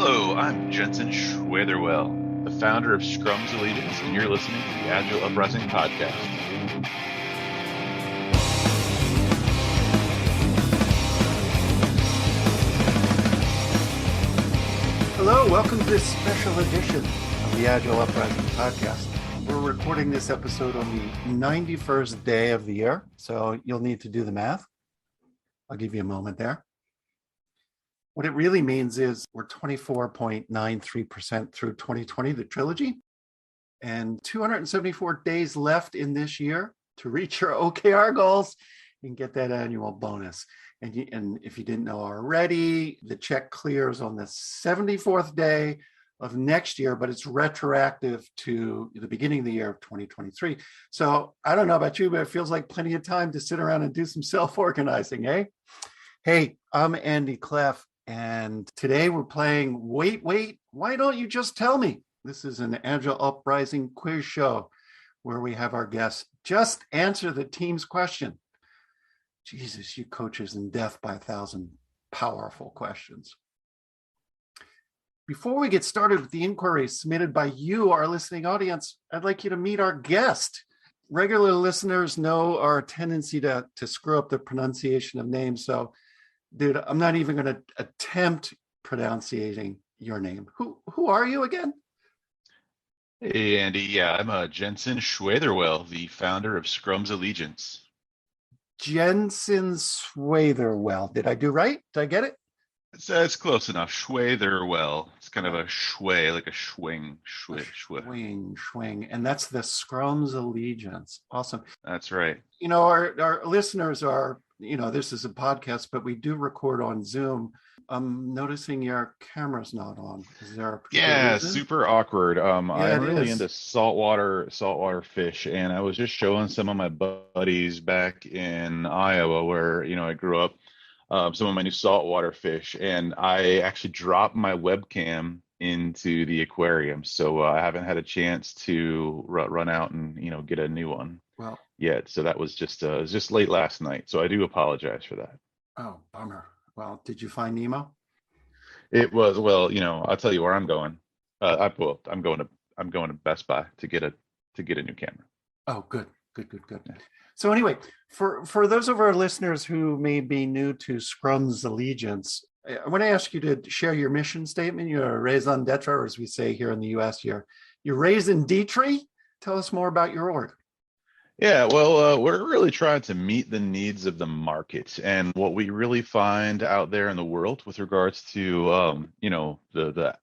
Hello, I'm Jensen Schwatherwell, the founder of Scrums Allegiance, and you're listening to the Agile Uprising podcast. Hello, welcome to this special edition of the Agile Uprising podcast. We're recording this episode on the 91st day of the year, so you'll need to do the math. I'll give you a moment there. What it really means is we're 24.93% through 2020, the trilogy, and 274 days left in this year to reach your OKR goals and get that annual bonus. And if you didn't know already, the check clears on the 74th day of next year, but it's retroactive to the beginning of the year of 2023. So I don't know about you, but it feels like plenty of time to sit around and do some self-organizing, eh? Hey, I'm Andy Cleff. And today we're playing Wait, Why Don't You Just Tell Me? This is an Agile Uprising quiz show where we have our guests just answer the team's question. Jesus, you coaches in death by 1,000 powerful questions. Before we get started with the inquiries submitted by you, our listening audience, I'd like you to meet our guest. Regular listeners know our tendency to screw up the pronunciation of names, so dude, I'm not even going to attempt pronouncing your name. Who are you again? Hey, Andy. Yeah, I'm Jensens Schwatherwell, the founder of Scrums Allegiance. Jensens Swag. Did I do right? Did I get it? It's close enough. Schwatherwell. It's kind of a schway, like a schwing. Schwing. And that's the Scrums Allegiance. Awesome. That's right. You know, our listeners are, this is a podcast, but we do record on Zoom. I'm noticing your camera's not on. Is there a reason? Super awkward. I'm really is. into saltwater fish, and I was just showing some of my buddies back in Iowa, where I grew up, some of my new saltwater fish, and I actually dropped my webcam into the aquarium, so I haven't had a chance to run out and get a new one yet. So that was just it was just late last night, so I do apologize for that. Oh, bummer. Well, did you find Nemo? It was, well, I'll tell you where I'm going. I'm going to Best Buy to get a new camera. Oh, good. Yeah. So anyway, for those of our listeners who may be new to Scrums Allegiance, I want to ask you to share your mission statement. You're a raison d'etre, or as we say here in the U.S., you're raison d'etre. Tell us more about your org. Yeah, well, we're really trying to meet the needs of the market, and what we really find out there in the world with regards to the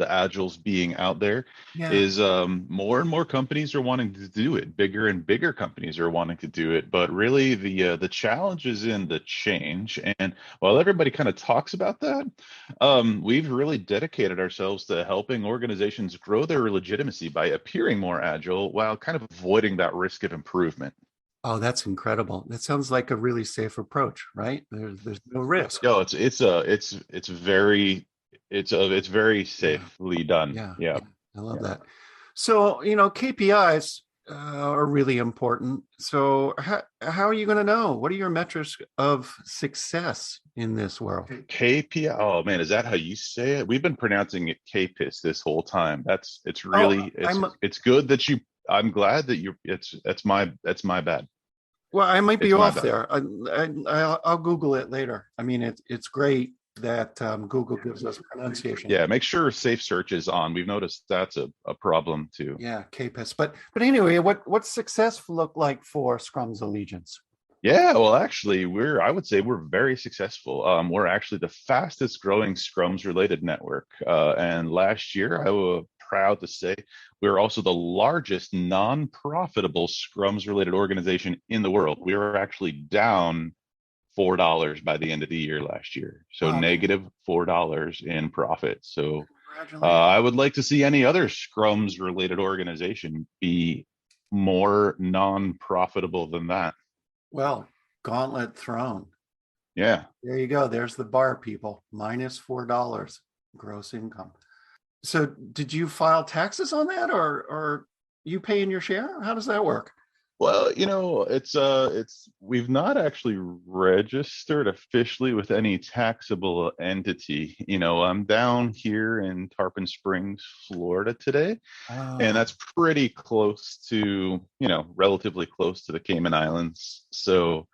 agiles being out there is more and more companies are wanting to do it. Bigger and bigger companies are wanting to do it, but really the challenge is in the change. And while everybody kind of talks about that, we've really dedicated ourselves to helping organizations grow their legitimacy by appearing more agile while kind of avoiding that risk of improvement. Oh, that's incredible. That sounds like a really safe approach, right? There's no risk. No, it's very safely done. Yeah. I love that. So, KPIs are really important. So how are you going to know? What are your metrics of success in this world? KPI. Oh man, is that how you say it? We've been pronouncing it KPIS this whole time. It's good that you. I'm glad that you're. That's my bad. Well, I might be off there. I'll Google it later. I mean, it's great that Google gives us pronunciation. Yeah, make sure safe search is on. We've noticed that's a problem too. Yeah, KPIS. But anyway, what's success look like for Scrums Allegiance? Yeah, well, actually, I would say we're very successful. We're actually the fastest growing Scrums related network. And last year, I was proud to say we were also the largest non-profitable Scrums related organization in the world. We were actually down $4 by the end of the year last year. So negative $4 in profit. So I would like to see any other Scrums related organization be more non-profitable than that. Well, gauntlet thrown. Yeah. There you go. There's the bar, people. Minus $4 gross income. So did you file taxes on that, or you paying your share? How does that work? Well, it's we've not actually registered officially with any taxable entity. I'm down here in Tarpon Springs, Florida today, and Oh, that's pretty close to, relatively close to the Cayman Islands. So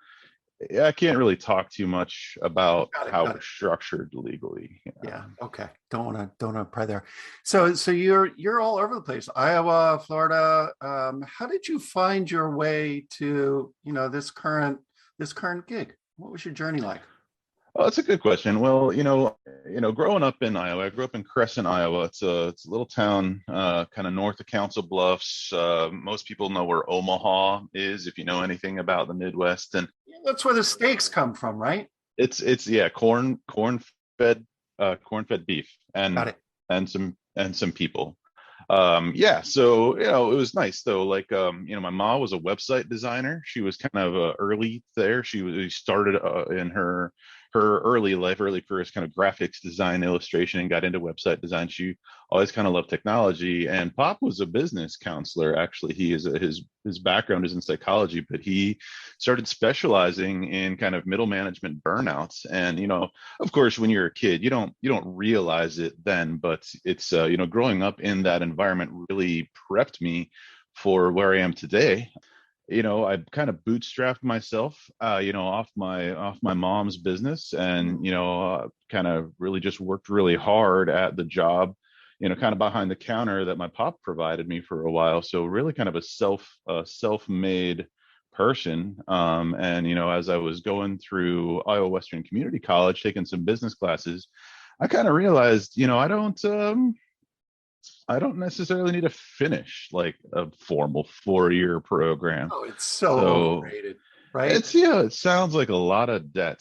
yeah, I can't really talk too much about got it, how got we're it. structured legally. Yeah. Okay. Don't want to pry there. So you're all over the place. Iowa, Florida. How did you find your way to this current gig? What was your journey like? Oh, that's a good question. Well, growing up in Iowa, I grew up in Crescent, Iowa. It's a little town, kind of north of Council Bluffs. Most people know where Omaha is, if you know anything about the Midwest, and Yeah, that's where the steaks come from, right? it's yeah, corn fed beef Got it. and some people. Yeah, so it was nice though. Like my mom was a website designer. She was kind of early there. She started in her early life, early career as kind of graphics design, illustration, and got into website design. She always kind of loved technology. And Pop was a business counselor. Actually, his background is in psychology, but he started specializing in kind of middle management burnouts. And of course, when you're a kid, you don't realize it then, but it's growing up in that environment really prepped me for where I am today. I kind of bootstrapped myself, off my mom's business, and kind of really just worked really hard at the job, kind of behind the counter that my pop provided me for a while. So really, kind of a self-made person. And as I was going through Iowa Western Community College, taking some business classes, I kind of realized, I don't necessarily need to finish like a formal 4-year program. Oh, it's so So overrated, right? it sounds like a lot of debt.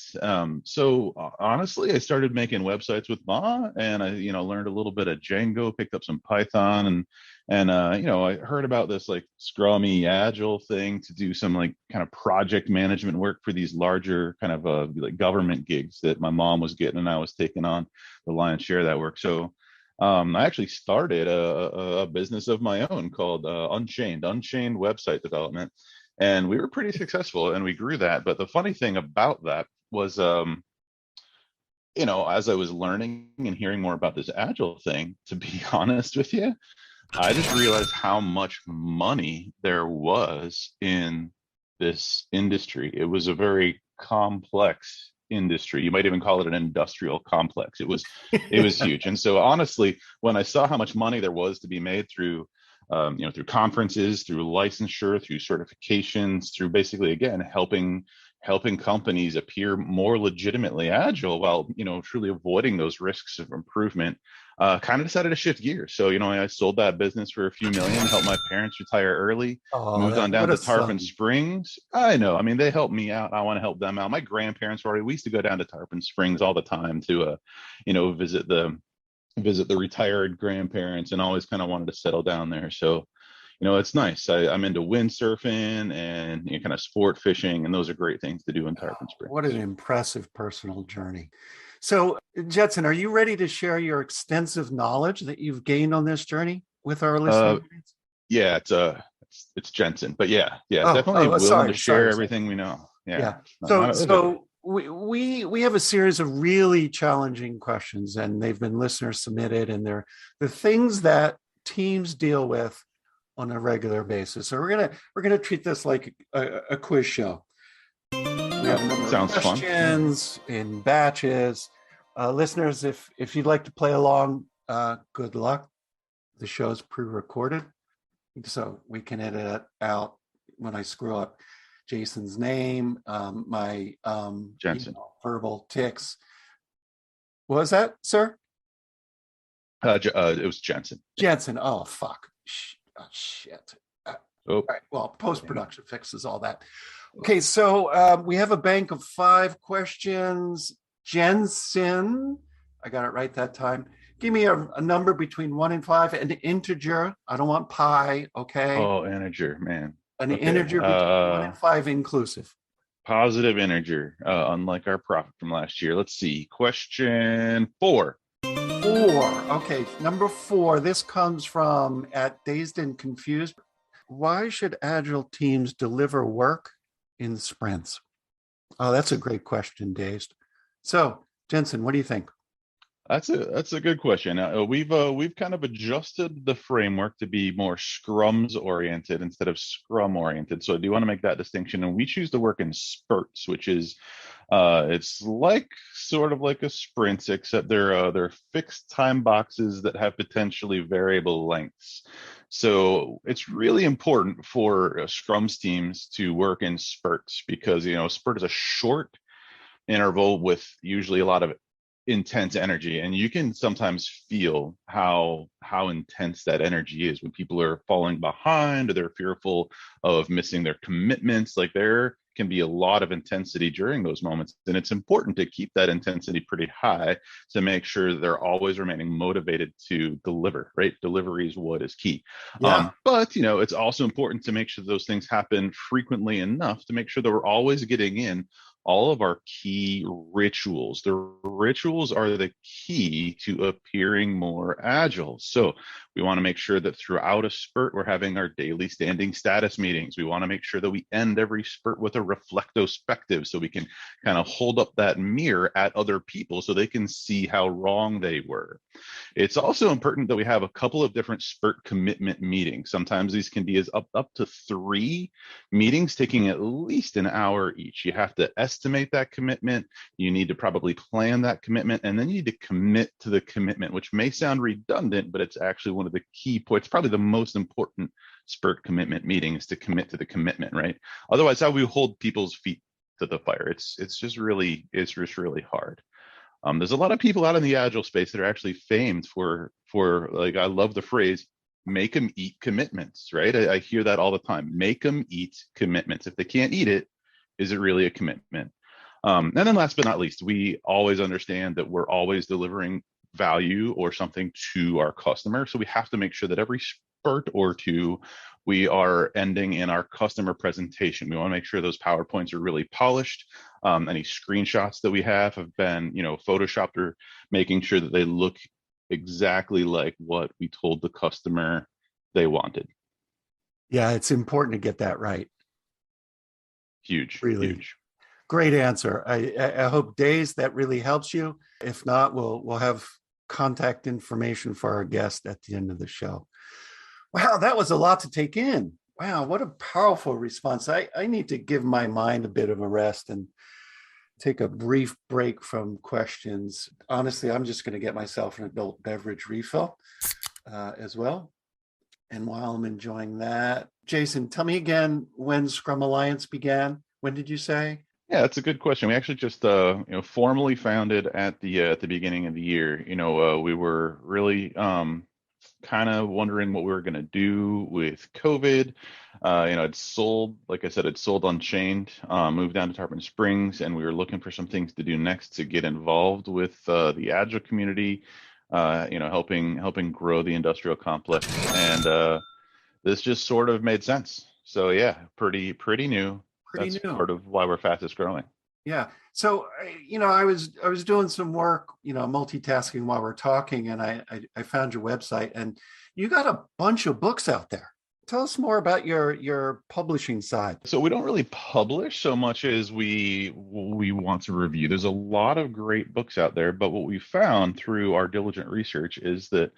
So honestly, I started making websites with Ma, and I, learned a little bit of Django, picked up some Python, and I heard about this like Scrummy Agile thing to do some like kind of project management work for these larger kind of like government gigs that my mom was getting, and I was taking on the lion's share of that work. So I actually started a business of my own called Unchained website development, and we were pretty successful, and we grew that. But the funny thing about that was, as I was learning and hearing more about this agile thing, to be honest with you, I just realized how much money there was in this industry. It was a very complex industry. You might even call it an industrial complex. It was huge. And so honestly, when I saw how much money there was to be made through through conferences, through licensure, through certifications, through basically again helping companies appear more legitimately agile while truly avoiding those risks of improvement, kind of decided to shift gears. So I sold that business for a few million, helped my parents retire early, Oh, moved on down what a to Tarpon son. Springs. I know, I mean, they helped me out, I want to help them out. My grandparents were already, we used to go down to Tarpon Springs all the time to visit the retired grandparents, and always kind of wanted to settle down there. So it's nice. I'm into windsurfing and kind of sport fishing, and those are great things to do in Tarpon What an Springs. impressive personal journey. So, Jetson, are you ready to share your extensive knowledge that you've gained on this journey with our listening Uh, audience? yeah, it's Jensen, but yeah, definitely Oh, willing to sorry, share sorry, sorry. everything we know. Yeah, Yeah. no, So, it's okay. so we have a series of really challenging questions, and they've been listener submitted, and they're the things that teams deal with on a regular basis. So we're gonna treat this like a quiz show. We have a number of Sounds fun. questions in batches. Listeners, if you'd like to play along, good luck. The show's pre-recorded, so we can edit it out when I screw up Jason's name, my Jensen. verbal tics. What was that, sir? It was Jensen. Yeah. Jensen. Oh, fuck. Shit. Oh, All right. Well, post-production fixes all that. Okay, so we have a bank of 5 questions. Jensen, I got it right that time. Give me a number between 1 and 5, an integer. I don't want pi, okay? oh, integer, man. An Okay. integer between 1 and 5 inclusive. Positive integer, unlike our profit from last year. Let's see. Question 4. 4. Okay, number 4. This comes from at Dazed and Confused. why should Agile teams deliver work in sprints? Oh, that's a great question, Dazed. So, Jensen, what do you think? That's a good question. We've kind of adjusted the framework to be more Scrums oriented instead of Scrum oriented. So I do want to make that distinction, and we choose to work in spurts, which is it's like sort of like a sprint, except they're fixed time boxes that have potentially variable lengths. So it's really important for Scrums teams to work in spurts because spurt is a short interval with usually a lot of intense energy, and you can sometimes feel how intense that energy is when people are falling behind or they're fearful of missing their commitments. Like, there can be a lot of intensity during those moments, and it's important to keep that intensity pretty high to make sure that they're always remaining motivated to deliver. Right, delivery is what is key. Yeah. But it's also important to make sure those things happen frequently enough to make sure that we're always getting in all of our key rituals. The rituals are the key to appearing more agile. So we want to make sure that throughout a spurt, we're having our daily standing status meetings. We want to make sure that we end every spurt with a reflectospective so we can kind of hold up that mirror at other people so they can see how wrong they were. It's also important that we have a couple of different spurt commitment meetings. Sometimes these can be as up to 3 meetings taking at least an hour each. You have to estimate that commitment. You need to probably plan that commitment, and then you need to commit to the commitment, which may sound redundant, but it's actually one of the key points, probably the most important spurt commitment meeting, is to commit to the commitment, right? Otherwise, how we hold people's feet to the fire. It's just really hard. There's a lot of people out in the agile space that are actually famed for like, I love the phrase, make them eat commitments, right? I hear that all the time. Make them eat commitments. If they can't eat it, is it really a commitment? And then last but not least, we always understand that we're always delivering value or something to our customer. So we have to make sure that every spurt or two, we are ending in our customer presentation. We want to make sure those PowerPoints are really polished. Any screenshots that we have been, photoshopped, or making sure that they look exactly like what we told the customer they wanted. Yeah, it's important to get that right. Huge, Really. huge. Great answer. I hope, Days, that really helps you. If not, we'll have contact information for our guest at the end of the show. Wow, that was a lot to take in. Wow, what a powerful response. I need to give my mind a bit of a rest and take a brief break from questions. Honestly, I'm just going to get myself an adult beverage refill as well. And while I'm enjoying that, Jason, tell me again when Scrum Alliance began. When did you say? Yeah, that's a good question. We actually just formally founded at the beginning of the year. We were really kind of wondering what we were going to do with COVID. It's sold, like I said, it's sold Unchained, moved down to Tarpon Springs, and we were looking for some things to do next to get involved with the Agile community, helping grow the industrial complex. And this just sort of made sense. So yeah, pretty new. Pretty That's new. part of why we're fastest growing. Yeah. So, I was doing some work, multitasking while we're talking, and I found your website, and you got a bunch of books out there. Tell us more about your publishing side. So we don't really publish so much as we want to review. There's a lot of great books out there, but what we found through our diligent research is that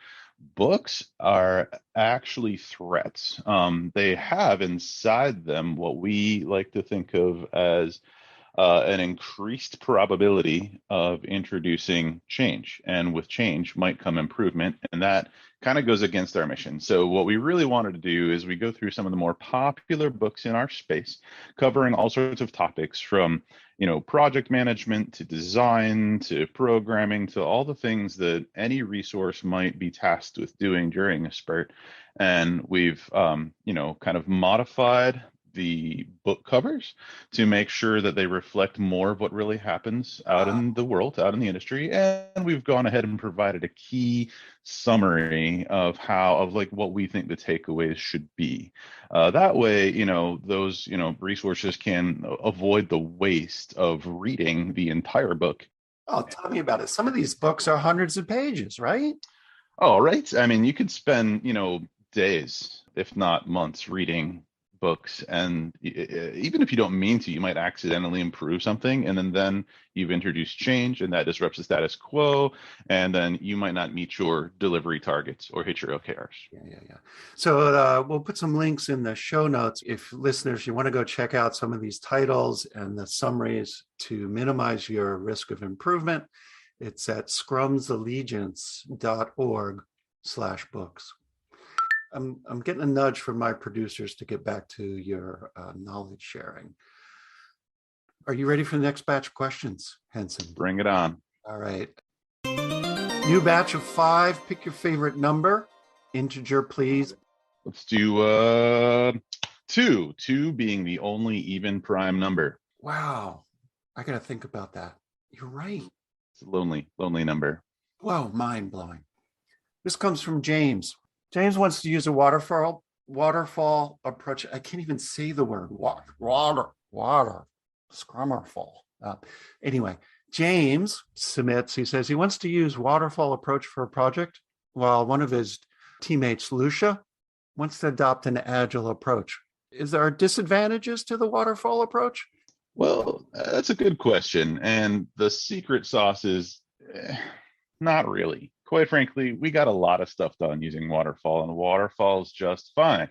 books are actually threats. They have inside them what we like to think of as an increased probability of introducing change. And with change might come improvement. And that kind of goes against our mission. So what we really wanted to do is we go through some of the more popular books in our space, covering all sorts of topics from, project management to design to programming to all the things that any resource might be tasked with doing during a spurt. And we've, kind of modified the book covers to make sure that they reflect more of what really happens out in the world, out in the industry. And we've gone ahead and provided a key summary of what we think the takeaways should be. That way, those, resources can avoid the waste of reading the entire book. Oh, tell me about it. Some of these books are hundreds of pages, right? Oh, right. I mean, you could spend, days if not months, reading books. And even if you don't mean to, you might accidentally improve something, and then you've introduced change, and that disrupts the status quo, and then you might not meet your delivery targets or hit your OKRs. Yeah. So we'll put some links in the show notes. If listeners, you want to go check out some of these titles and the summaries to minimize your risk of improvement, it's at scrumsallegiance.org/books. I'm getting a nudge from my producers to get back to your knowledge sharing. Are you ready for the next batch of questions, Henson? Bring it on. All right. New batch of 5. Pick your favorite number. Integer, please. Let's do 2. 2 being the only even prime number. Wow. I got to think about that. You're right. It's a lonely number. Whoa, mind blowing. This comes from James. James wants to use a waterfall approach. I can't even say the word water, Scrummerfall. Anyway, James submits, he says he wants to use waterfall approach for a project while one of his teammates, Lucia, wants to adopt an agile approach. Is there disadvantages to the waterfall approach? Well, that's a good question. And the secret sauce is not really. Quite frankly, we got a lot of stuff done using Waterfall, and Waterfall is just fine.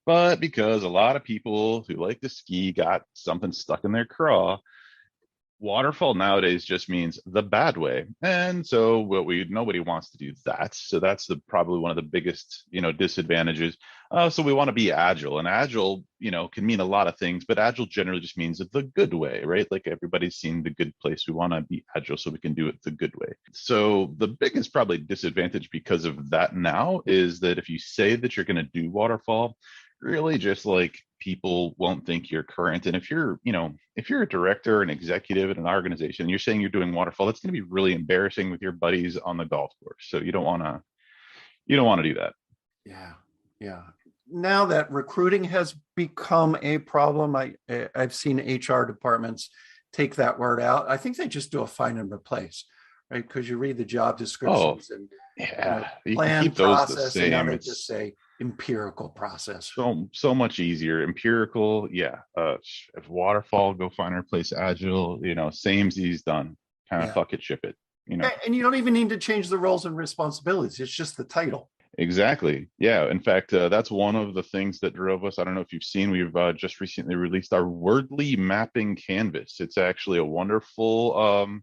But because a lot of people who like to ski got something stuck in their craw, Waterfall nowadays just means the bad way. And so nobody wants to do that. So that's probably one of the biggest, disadvantages. So we want to be agile, and agile, can mean a lot of things, but agile generally just means the good way, right? Like everybody's seen The Good Place. We want to be agile so we can do it the good way. So the biggest probably disadvantage because of that now is that if you say that you're going to do Waterfall, really just like people won't think you're current. And if you're a director or an executive in an organization and you're saying you're doing Waterfall, that's going to be really embarrassing with your buddies on the golf course. So you don't want to do that. Yeah. Now that recruiting has become a problem, I've seen HR departments take that word out. I think they just do a find and replace, right? Because you read the job descriptions and you plan, can keep those the process, same. and now they just say empirical process. So much easier. Empirical, if Waterfall, go find and replace agile, samesies done. Kind of fuck it, ship it. And you don't even need to change the roles and responsibilities. It's just the title. Exactly. Yeah. In fact, that's one of the things that drove us. I don't know if you've seen, we've just recently released our Wordly mapping canvas. It's actually a wonderful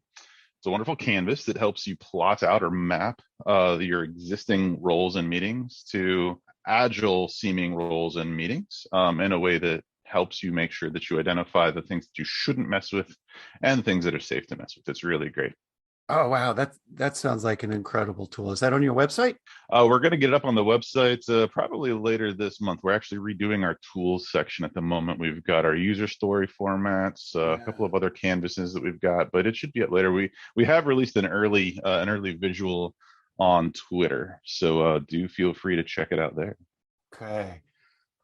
canvas that helps you plot out or map your existing roles and meetings to agile seeming roles and meetings in a way that helps you make sure that you identify the things that you shouldn't mess with and the things that are safe to mess with. It's really great. Oh, wow. That sounds like an incredible tool. Is that on your website? We're going to get it up on the website probably later this month. We're actually redoing our tools section at the moment. We've got our user story formats, a couple of other canvases that we've got, but it should be up later. We have released an early visual on Twitter, so do feel free to check it out there. Okay.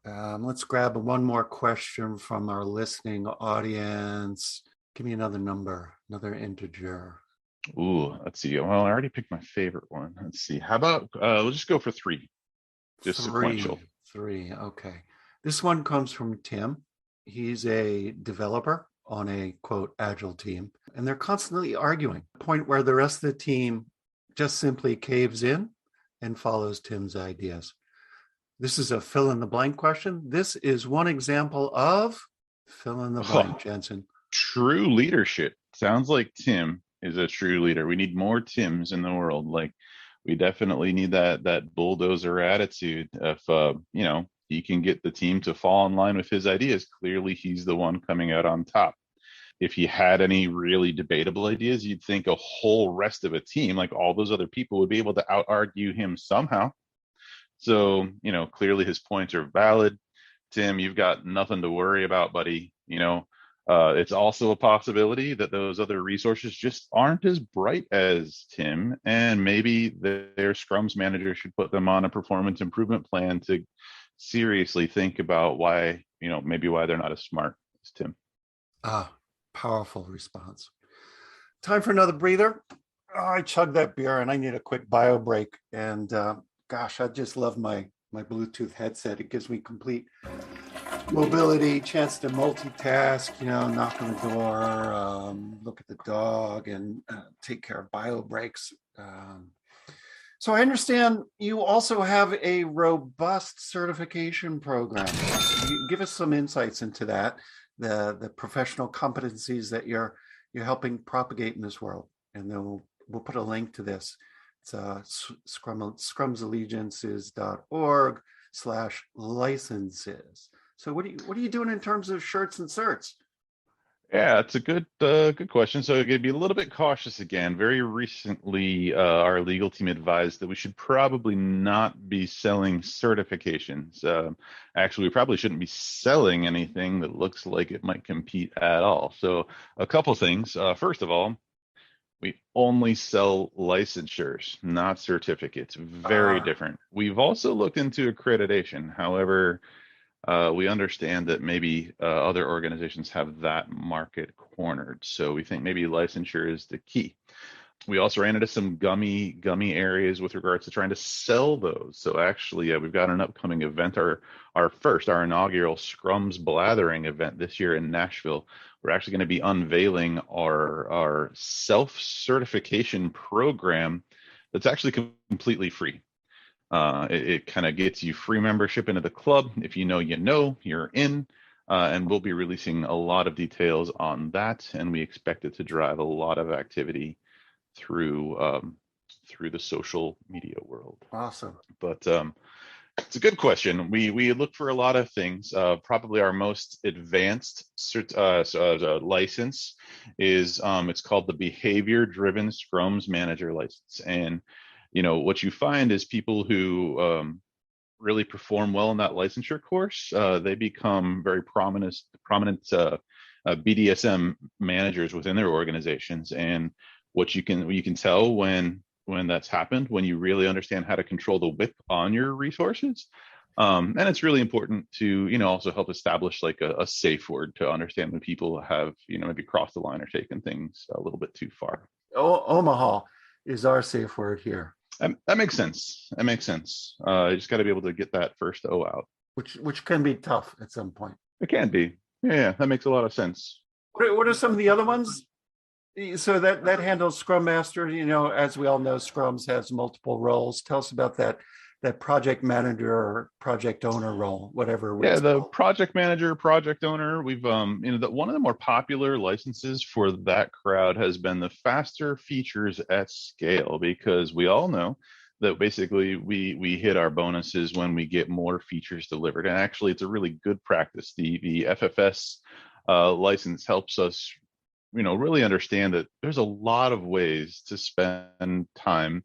Let's grab one more question from our listening audience. Give me another number, another integer. Ooh, let's see. Well, I already picked my favorite one. Let's see. How about we'll just go for 3. Just sequential. 3. Okay. This one comes from Tim. He's a developer on a quote agile team, and they're constantly arguing, to the point where the rest of the team just simply caves in and follows Tim's ideas. This is a fill in the blank question. This is one example of fill in the blank, Jensen. True leadership. Sounds like Tim is a true leader. We need more Tims in the world. Like, we definitely need that bulldozer attitude. If he can get the team to fall in line with his ideas, clearly he's the one coming out on top. If he had any really debatable ideas, you'd think a whole rest of a team, like all those other people, would be able to out argue him somehow. So clearly his points are valid. Tim, you've got nothing to worry about, buddy. It's also a possibility that those other resources just aren't as bright as Tim, and maybe their Scrums manager should put them on a performance improvement plan to seriously think about why they're not as smart as Tim. Powerful response. Time for another breather. I chugged that beer and I need a quick bio break. And gosh, I just love my my Bluetooth headset. It gives me complete mobility, chance to multitask, knock on the door, look at the dog, and take care of bio breaks. So I understand you also have a robust certification program. Give us some insights into that, the professional competencies that you're helping propagate in this world. And then we'll put a link to this. It's scrumsallegiances.org/licenses. So what are you doing in terms of shirts and certs? Yeah, it's a good question. So I'm going to be a little bit cautious again. Very recently, our legal team advised that we should probably not be selling certifications. Actually, we probably shouldn't be selling anything that looks like it might compete at all. So a couple things. First of all, we only sell licensures, not certificates. Very different. We've also looked into accreditation. However, we understand that maybe other organizations have that market cornered. So we think maybe licensure is the key. We also ran into some gummy areas with regards to trying to sell those. So actually, we've got an upcoming event, our inaugural Scrums Blathering event this year in Nashville. We're actually going to be unveiling our self-certification program that's actually completely free. It kind of gets you free membership into the club. If you know, you're in. And we'll be releasing a lot of details on that. And we expect it to drive a lot of activity through the social media world. Awesome. But it's a good question. We look for a lot of things. Probably our most advanced license is it's called the Behavior Driven Scrums Manager license. And what you find is people who really perform well in that licensure course, they become very prominent BDSM managers within their organizations. And what you can tell when that's happened, when you really understand how to control the whip on your resources. And it's really important to, also help establish like a safe word to understand when people have, maybe crossed the line or taken things a little bit too far. Omaha is our safe word here. That makes sense. You just got to be able to get that first O out. Which can be tough at some point. It can be. Yeah, that makes a lot of sense. What are some of the other ones? So that handles Scrum Master. As we all know, Scrums has multiple roles. Tell us about that project manager or project owner role, whatever. Yeah, the project manager, project owner. We've one of the more popular licenses for that crowd has been the faster features at scale, because we all know that basically we hit our bonuses when we get more features delivered. And actually, it's a really good practice. The FFS license helps us really understand that there's a lot of ways to spend time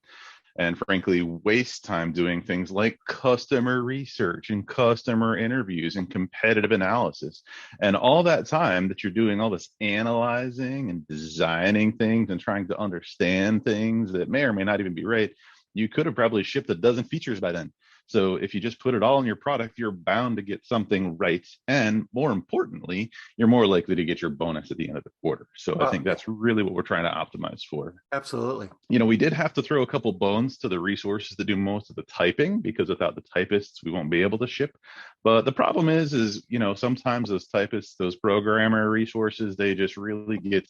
and frankly waste time doing things like customer research and customer interviews and competitive analysis. And all that time that you're doing all this analyzing and designing things and trying to understand things that may or may not even be right, you could have probably shipped a dozen features by then. So if you just put it all in your product, you're bound to get something right. And more importantly, you're more likely to get your bonus at the end of the quarter. So I think that's really what we're trying to optimize for. Absolutely. We did have to throw a couple bones to the resources that do most of the typing, because without the typists, we won't be able to ship. But the problem is sometimes those typists, those programmer resources, they just really get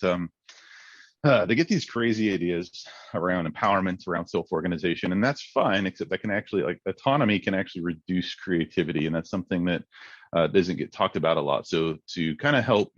they get these crazy ideas around empowerment, around self-organization, and that's fine, except that can actually, autonomy can actually reduce creativity, and that's something that doesn't get talked about a lot. So to kind of help,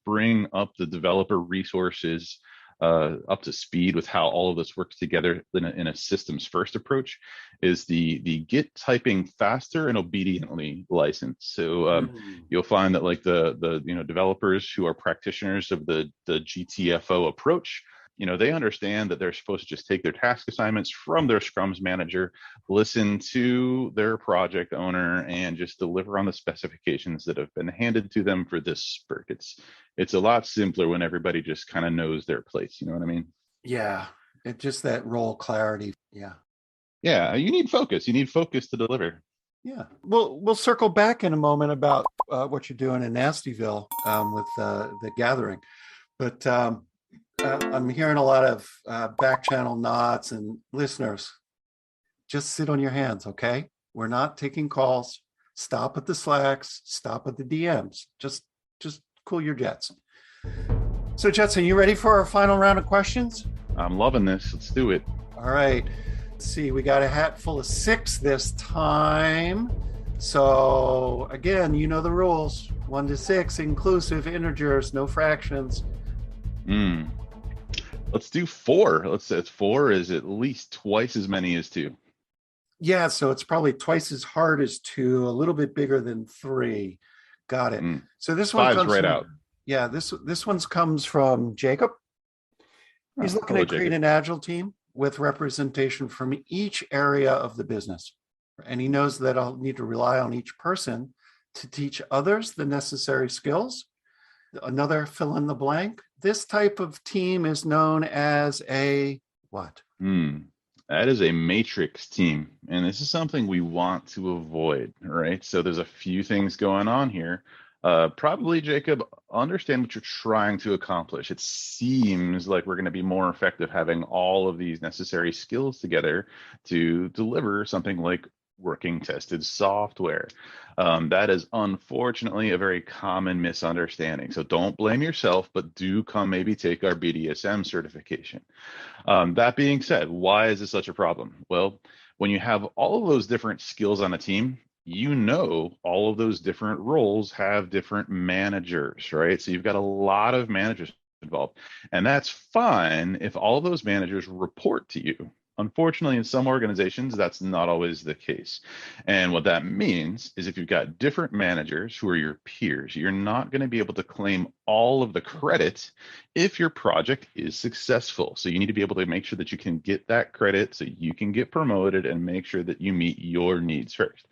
bring up the developer resources up to speed with how all of this works together in a systems first approach is the get typing faster and obediently license. So you'll find that the developers who are practitioners of the GTFO approach, they understand that they're supposed to just take their task assignments from their Scrums manager, listen to their project owner, and just deliver on the specifications that have been handed to them for this spurt. It's a lot simpler when everybody just kind of knows their place. You know what I mean? Yeah. It's just that role clarity. Yeah. Yeah. You need focus. You need focus to deliver. Yeah. We'll circle back in a moment about what you're doing in Nastyville with the gathering. But I'm hearing a lot of back channel nods, and listeners, just sit on your hands, okay? We're not taking calls. Stop at the Slacks. Stop at the DMs. Just cool your jets. So, Jetson, you ready for our final round of questions? I'm loving this. Let's do it. All right. Let's see. We got a hat full of 6 this time. So, again, you know the rules. 1 to 6, inclusive integers, no fractions. Let's do 4. Let's say 4 is at least twice as many as 2. Yeah, so it's probably twice as hard as 2, a little bit bigger than 3. Got it. So this one 5's comes right from, out. Yeah, this one comes from Jacob. He's looking to create an agile team with representation from each area of the business. And he knows that I'll need to rely on each person to teach others the necessary skills. Another fill in the blank. This type of team is known as a what? That is a matrix team. And this is something we want to avoid, right? So there's a few things going on here. Probably, Jacob, understand what you're trying to accomplish. It seems like we're going to be more effective having all of these necessary skills together to deliver something like working tested software. That is unfortunately a very common misunderstanding. So don't blame yourself, but do come maybe take our BDSM certification. That being said, why is this such a problem? Well, when you have all of those different skills on a team, you know all of those different roles have different managers, right? So you've got a lot of managers involved. And that's fine if all of those managers report to you. Unfortunately, in some organizations, that's not always the case. And what that means is if you've got different managers who are your peers, you're not going to be able to claim all of the credit if your project is successful. So you need to be able to make sure that you can get that credit so you can get promoted and make sure that you meet your needs first.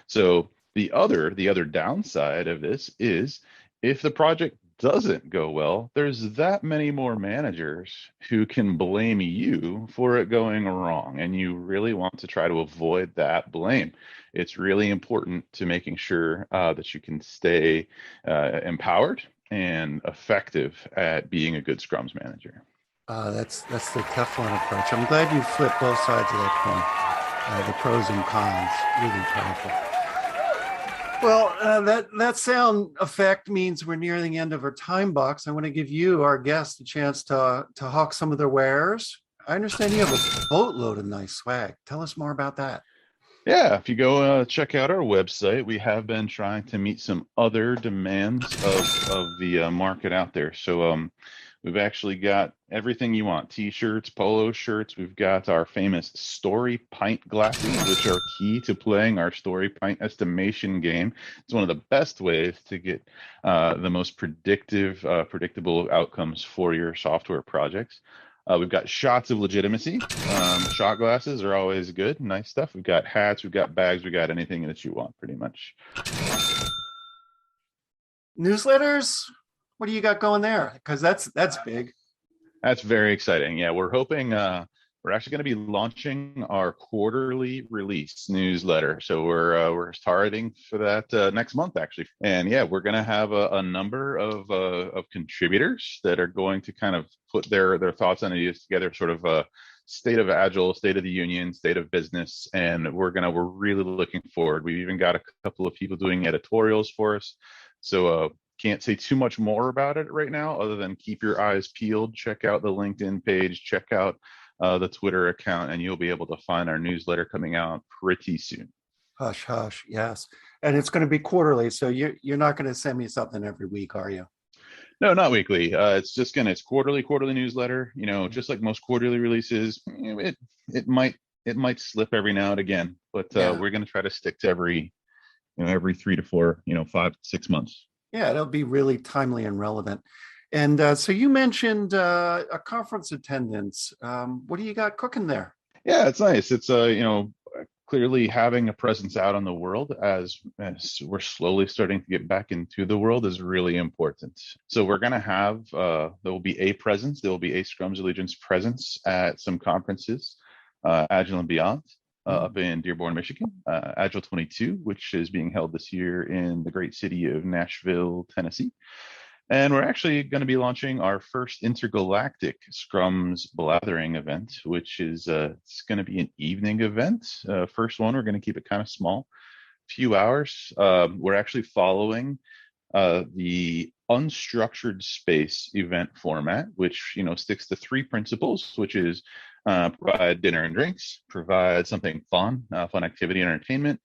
So the other downside of this is if the project doesn't go well, there's that many more managers who can blame you for it going wrong. And you really want to try to avoid that blame. It's really important to making sure that you can stay empowered and effective at being a good Scrums manager. That's the Teflon approach. I'm glad you flipped both sides of that coin. The pros and cons, really powerful. Well, that sound effect means we're near the end of our time box. I want to give you, our guest, a chance to hawk some of their wares. I understand you have a boatload of nice swag. Tell us more about that. Yeah, if you go check out our website, we have been trying to meet some other demands of the market out there. So we've actually got everything you want: t-shirts, polo shirts. We've got our famous story pint glasses, which are key to playing our story pint estimation game. It's one of the best ways to get the most predictable outcomes for your software projects. We've got shots of legitimacy. Shot glasses are always good. Nice stuff. We've got hats, we've got bags, we've got anything that you want, pretty much. Newsletters? What do you got going there? Because that's big. That's very exciting. Yeah, we're hoping we're actually going to be launching our quarterly release newsletter. So we're targeting for that next month, actually. And yeah, we're going to have a number of contributors that are going to kind of put their thoughts and ideas together, sort of a state of Agile, state of the union, state of business. And we're really looking forward. We've even got a couple of people doing editorials for us. So can't say too much more about it right now, other than keep your eyes peeled. Check out the LinkedIn page, check out the Twitter account, and you'll be able to find our newsletter coming out pretty soon. Hush, hush, yes. And it's going to be quarterly, so you're not going to send me something every week, are you? No, not weekly. It's quarterly newsletter. You know, just like most quarterly releases, it might slip every now and again, but we're going to try to stick to every 3 to 4, 5 to 6 months. Yeah, it'll be really timely and relevant. And so you mentioned a conference attendance. What do you got cooking there? Yeah, it's nice. It's clearly having a presence out in the world as we're slowly starting to get back into the world is really important. So we're going to have there will be a presence. There will be a Scrums Allegiance presence at some conferences, Agile and Beyond. Up in Dearborn, Michigan, Agile 22, which is being held this year in the great city of Nashville, Tennessee. And we're actually going to be launching our first intergalactic Scrums Blathering event, which is it's going to be an evening event. First one, we're going to keep it kind of small, few hours. We're actually following the unstructured space event format, which sticks to three principles, which is provide dinner and drinks, provide something fun, fun activity and entertainment,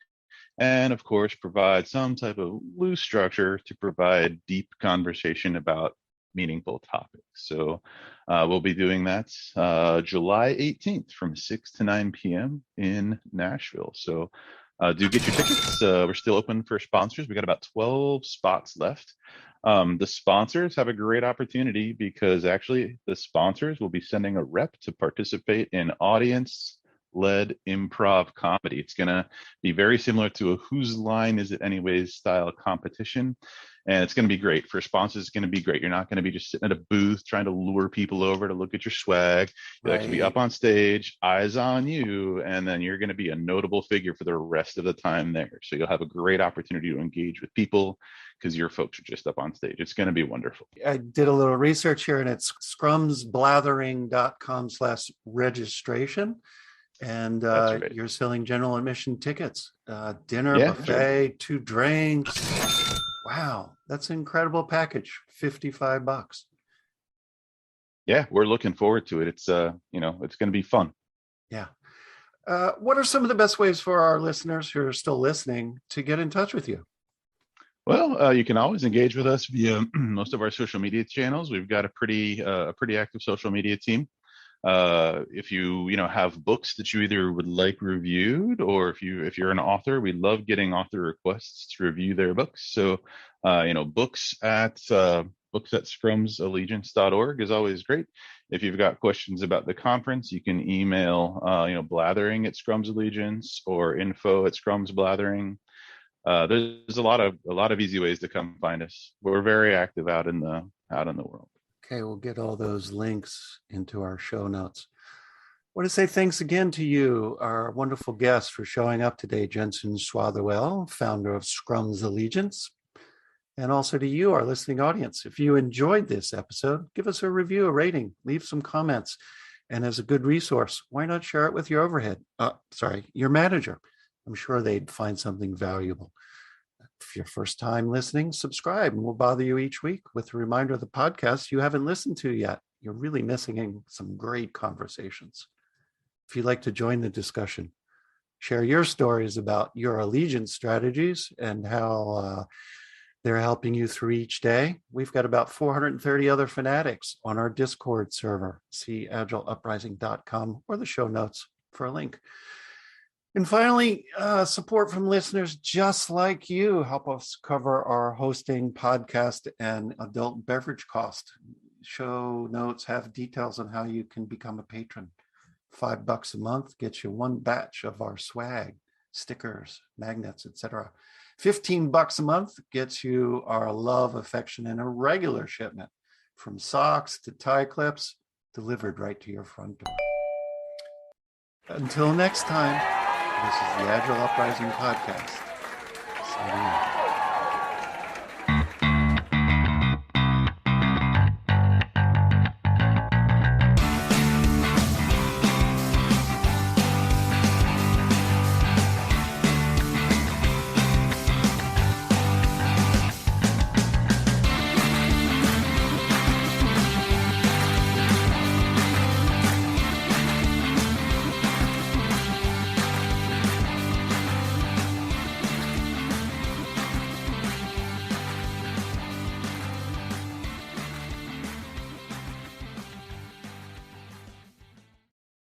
and of course provide some type of loose structure to provide deep conversation about meaningful topics. So we'll be doing that July 18th from 6 to 9 p.m. in Nashville. So do get your tickets. We're still open for sponsors. We got about 12 spots left. The sponsors have a great opportunity because actually the sponsors will be sending a rep to participate in audience-led improv comedy. It's going to be very similar to a Whose Line Is It Anyways style competition. And it's going to be great. For sponsors, it's going to be great. You're not going to be just sitting at a booth trying to lure people over to look at your swag. You'll actually be up on stage, eyes on you, and then you're going to be a notable figure for the rest of the time there. So you'll have a great opportunity to engage with people because your folks are just up on stage. It's going to be wonderful. I did a little research here, and it's scrumsblathering.com/registration. And right. You're selling general admission tickets, dinner, buffet, sure. 2 drinks. Wow, that's an incredible package. $55. Yeah, we're looking forward to it. It's it's going to be fun. Yeah. What are some of the best ways for our listeners who are still listening to get in touch with you? Well, you can always engage with us via most of our social media channels. We've got a pretty active social media team. If you have books that you either would like reviewed, or if you're an author, we love getting author requests to review their books. So books at scrumsallegiance.org is always great. If you've got questions about the conference, you can email blathering at Scrums Allegiance or info at Scrums Blathering. There's a lot of easy ways to come find us. We're very active out in the world. Okay, we'll get all those links into our show notes. I want to say thanks again to you, our wonderful guest, for showing up today, Jensens Schwatherwell, founder of Scrums Allegiance, and also to you, our listening audience. If you enjoyed this episode, give us a review, a rating, leave some comments, and as a good resource, why not share it with your your manager? I'm sure they'd find something valuable. If you're first time listening, subscribe, and we'll bother you each week with a reminder of the podcast you haven't listened to yet. You're really missing some great conversations. If you'd like to join the discussion, share your stories about your allegiance strategies and how they're helping you through each day. We've got about 430 other fanatics on our Discord server. See agileuprising.com or the show notes for a link. And finally, support from listeners just like you help us cover our hosting, podcast, and adult beverage cost. Show notes have details on how you can become a patron. $5 a month gets you 1 batch of our swag, stickers, magnets, etc. $15 a month gets you our love, affection, and a regular shipment, from socks to tie clips, delivered right to your front door. Until next time. This is the Agile Uprising podcast. Signing off.